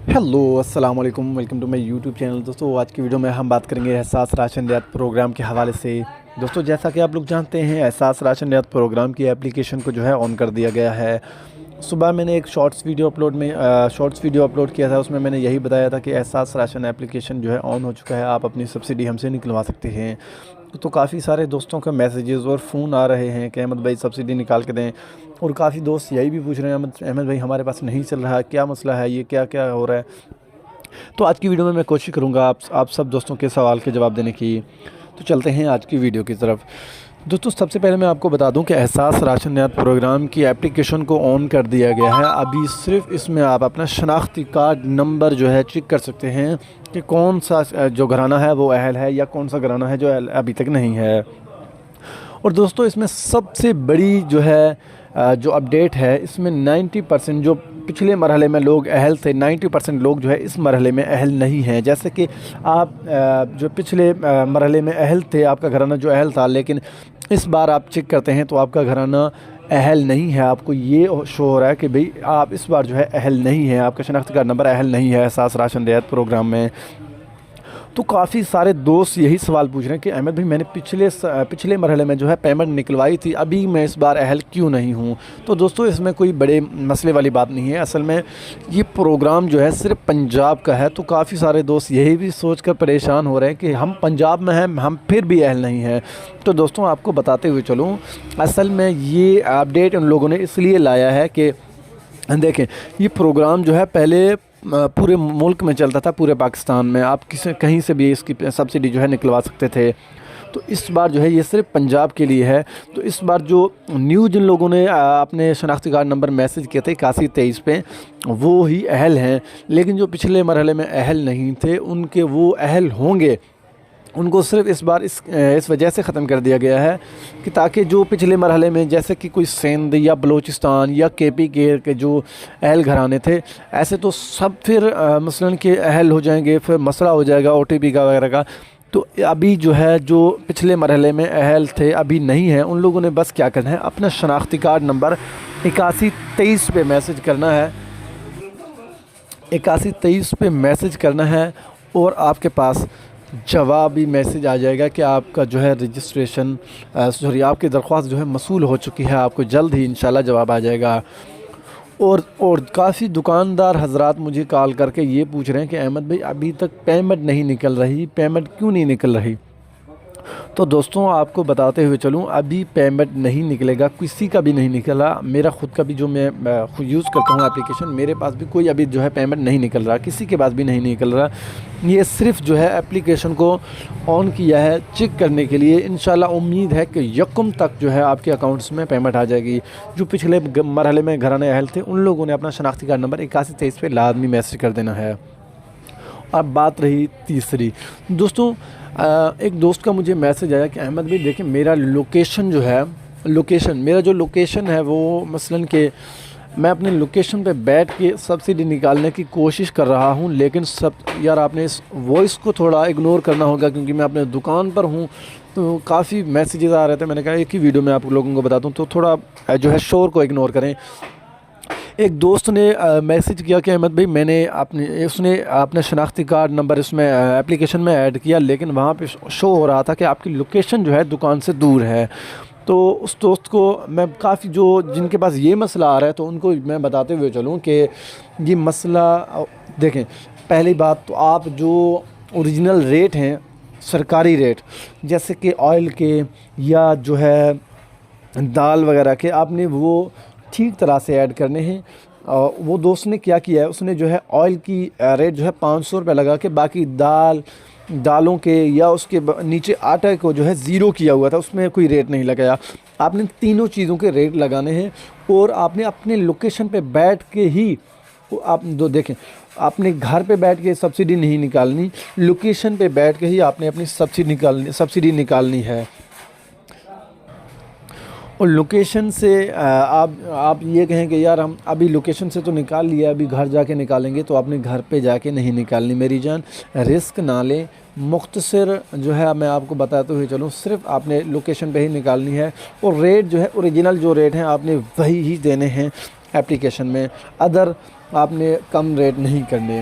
Hello अस्सलाम वालेकुम, welcome to my YouTube channel. दोस्तों आज की वीडियो में हम बात करेंगे एहसास राशन रियायत प्रोग्राम के हवाले से। दोस्तों जैसा कि आप लोग जानते हैं, एहसास राशन रियायत प्रोग्राम की एप्लीकेशन को जो है ऑन कर दिया गया है। सुबह मैंने एक शॉर्ट्स वीडियो अपलोड किया था, उसमें मैंने यही बताया था कि एहसास राशन एप्लीकेशन जो है ऑन हो चुका है, आप अपनी सब्सिडी हमसे निकलवा सकते हैं। तो काफ़ी सारे दोस्तों के मैसेजेस और फ़ोन आ रहे हैं कि अहमद भाई सब्सिडी निकाल के दें, और काफ़ी दोस्त यही भी पूछ रहे हैं अहमद भाई हमारे पास नहीं चल रहा है, क्या मसला है, ये क्या क्या हो रहा है। तो आज की वीडियो में मैं कोशिश करूँगा आप सब दोस्तों के सवाल के जवाब देने की। तो चलते हैं आज की वीडियो की तरफ। दोस्तों सबसे पहले मैं आपको बता दूं कि एहसास राशन रियायत प्रोग्राम की एप्लीकेशन को ऑन कर दिया गया है। अभी सिर्फ इसमें आप अपना शनाख्ती कार्ड नंबर जो है चेक कर सकते हैं कि कौन सा जो घराना है वो अहल है या कौन सा घराना है जो अभी तक नहीं है। और दोस्तों इसमें सबसे बड़ी जो है जो अपडेट है, इसमें 90% जो पिछले मरहले में लोग अहल थे, 90% लोग जो है इस मरहले में अहल नहीं हैं। जैसे कि आप जो पिछले मरहले में अहल थे, आपका घराना जो अहल था, लेकिन इस बार आप चेक करते हैं तो आपका घराना अहल नहीं है। आपको ये शो हो रहा है कि भाई आप इस बार जो है अहल नहीं है, आपका शनाख्ती कार्ड नंबर अहल नहीं है एहसास राशन रियायत प्रोग्राम में। तो काफ़ी सारे दोस्त यही सवाल पूछ रहे हैं कि अहमद भाई मैंने पिछले मरहले में जो है पेमेंट निकलवाई थी, अभी मैं इस बार अहल क्यों नहीं हूँ। तो दोस्तों इसमें कोई बड़े मसले वाली बात नहीं है। असल में ये प्रोग्राम जो है सिर्फ पंजाब का है। तो काफ़ी सारे दोस्त यही भी सोच कर परेशान हो रहे हैं कि हम पंजाब में हैं, हम फिर भी अहल नहीं हैं। तो दोस्तों आपको बताते हुए चलूँ, असल में ये अपडेट उन लोगों ने इसलिए लाया है कि देखें, ये प्रोग्राम जो है पहले पूरे मुल्क में चलता था, पूरे पाकिस्तान में आप कहीं से भी इसकी सब्सिडी जो है निकलवा सकते थे। तो इस बार जो है ये सिर्फ पंजाब के लिए है। तो इस बार जो न्यू जिन लोगों ने अपने शनाख्ती कार्ड नंबर मैसेज किए थे 8123 पे, वो ही अहल हैं। लेकिन जो पिछले मरहले में अहल नहीं थे, उनके वो अहल होंगे। उनको सिर्फ इस बार इस वजह से ख़त्म कर दिया गया है कि ताकि जो पिछले मरहले में जैसे कि कोई सिंध या बलूचिस्तान या केपी के जो अहल घराने थे, ऐसे तो सब फिर मसलन के अहल हो जाएंगे, फिर मसला हो जाएगा OTP का वगैरह का। तो अभी जो है जो पिछले मरहले में अहल थे अभी नहीं है, उन लोगों ने बस क्या करना है, अपना शनाख्ती कार्ड नंबर 8123 पे मैसेज करना है। 8123 पे मैसेज करना है और आपके पास जवाबी मैसेज आ जाएगा कि आपका जो है रजिस्ट्रेशन आपकी दरख्वास्त जो है मसूल हो चुकी है। आपको जल्द ही इंशाल्लाह जवाब आ जाएगा। और काफ़ी दुकानदार हजरात मुझे कॉल करके ये पूछ रहे हैं कि अहमद भाई अभी तक पेमेंट नहीं निकल रही, पेमेंट क्यों नहीं निकल रही। तो दोस्तों आपको बताते हुए चलूँ, अभी पेमेंट नहीं निकलेगा, किसी का भी नहीं निकला। मेरा ख़ुद का भी जो मैं यूज़ करता हूँ एप्लीकेशन, मेरे पास भी कोई अभी जो है पेमेंट नहीं निकल रहा, किसी के पास भी नहीं निकल रहा। ये सिर्फ जो है एप्लीकेशन को ऑन किया है चेक करने के लिए। इंशाल्लाह उम्मीद है कि यकम तक जो है आपके अकाउंट्स में पेमेंट आ जाएगी। जो पिछले मरहले में घराने अहल थे, उन लोगों ने अपना शनाख्ती कार्ड नंबर 8123 पे लाजमी मैसेज कर देना है। अब बात रही तीसरी, दोस्तों एक दोस्त का मुझे मैसेज आया कि अहमद भाई देखिए मेरा लोकेशन जो है, मेरा जो लोकेशन है वो मसलन के मैं अपने लोकेशन पे बैठ के सब्सिडी निकालने की कोशिश कर रहा हूँ, लेकिन यार आपने इस वॉइस को थोड़ा इग्नोर करना होगा क्योंकि मैं अपने दुकान पर हूँ। तो काफ़ी मैसेजेस आ रहे थे, मैंने कहा एक ही वीडियो में आप लोगों को बता दूँ, तो थोड़ा जो है शोर को इग्नोर करें। एक दोस्त ने मैसेज किया कि अहमद भाई उसने अपना शनाख्ती कार्ड नंबर इसमें एप्लीकेशन में ऐड किया, लेकिन वहाँ पे शो हो रहा था कि आपकी लोकेशन जो है दुकान से दूर है। तो उस दोस्त को मैं जिनके पास ये मसला आ रहा है, तो उनको मैं बताते हुए चलूँ कि ये मसला देखें। पहली बात तो आप जो ओरिजिनल रेट हैं, सरकारी रेट जैसे कि ऑयल के या जो है दाल वगैरह के, आपने वो ठीक तरह से ऐड करने हैं। वो दोस्त ने क्या किया है, उसने जो है ऑयल की रेट जो है 500 रुपये लगा के बाकी दालों के या उसके नीचे आटा को जो है ज़ीरो किया हुआ था, उसमें कोई रेट नहीं लगाया। आपने तीनों चीज़ों के रेट लगाने हैं और आपने अपने लोकेशन पे बैठ के ही आप देखें, आपने घर पे बैठ के सब्सिडी नहीं निकालनी, लोकेशन पे बैठ के ही आपने अपनी सब्सिडी निकालनी है। और लोकेशन से आप ये कहें कि यार हम अभी लोकेशन से तो निकाल लिया, अभी घर जाके निकालेंगे, तो आपने घर पे जाके नहीं निकालनी मेरी जान, रिस्क ना लें। मुख्तसर जो है मैं आपको बताते हुए चलूँ, सिर्फ आपने लोकेशन पे ही निकालनी है और रेट जो है ओरिजिनल जो रेट हैं आपने वही ही देने हैं एप्लीकेशन में। अदर آپ نے کم ریٹ نہیں کرنے۔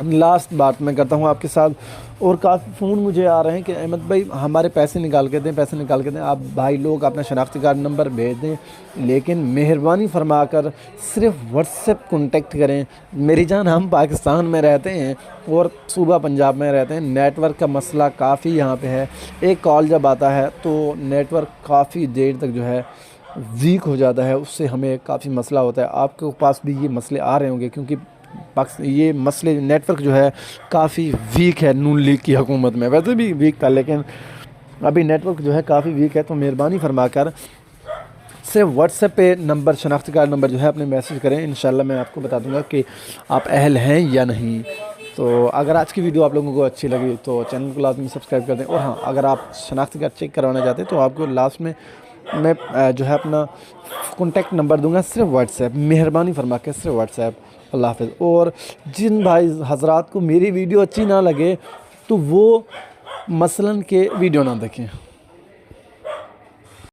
لاسٹ بات میں کرتا ہوں آپ کے ساتھ، اور کافی فون مجھے آ رہے ہیں کہ احمد بھائی ہمارے پیسے نکال کے دیں، آپ بھائی لوگ اپنا شناختی کارڈ نمبر بھیج دیں، لیکن مہربانی فرما کر صرف واٹس ایپ کنٹیکٹ کریں۔ میری جان، ہم پاکستان میں رہتے ہیں اور صوبہ پنجاب میں رہتے ہیں، نیٹ ورک کا مسئلہ کافی یہاں پہ ہے۔ ایک کال جب آتا ہے تو نیٹ ورک کافی دیر تک جو ہے ویک ہو جاتا ہے، اس سے ہمیں کافی مسئلہ ہوتا ہے۔ آپ کے پاس بھی یہ مسئلے آ رہے ہوں گے، کیونکہ یہ مسئلے نیٹ ورک جو ہے کافی ویک ہے نون لیگ کی حکومت میں، ویسے بھی ویک تھا لیکن ابھی نیٹ ورک جو ہے کافی ویک ہے۔ تو مہربانی فرما کر صرف واٹس ایپ پہ نمبر، شناختی کارڈ نمبر جو ہے اپنے میسیج کریں، انشاءاللہ میں آپ کو بتا دوں گا کہ آپ اہل ہیں یا نہیں۔ تو اگر آج کی ویڈیو آپ لوگوں کو اچھی لگی تو چینل کو لازمی سبسکرائب کر دیں، اور ہاں، اگر آپ شناختی کارڈ چیک کروانا چاہتے ہیں تو آپ کو لاسٹ میں جو ہے اپنا کانٹیکٹ نمبر دوں گا، صرف واٹس ایپ، مہربانی فرما کے صرف واٹس ایپ۔ اللہ حافظ۔ اور جن بھائی حضرات کو میری ویڈیو اچھی نہ لگے تو وہ مثلاً کہ ویڈیو نہ دیکھیں۔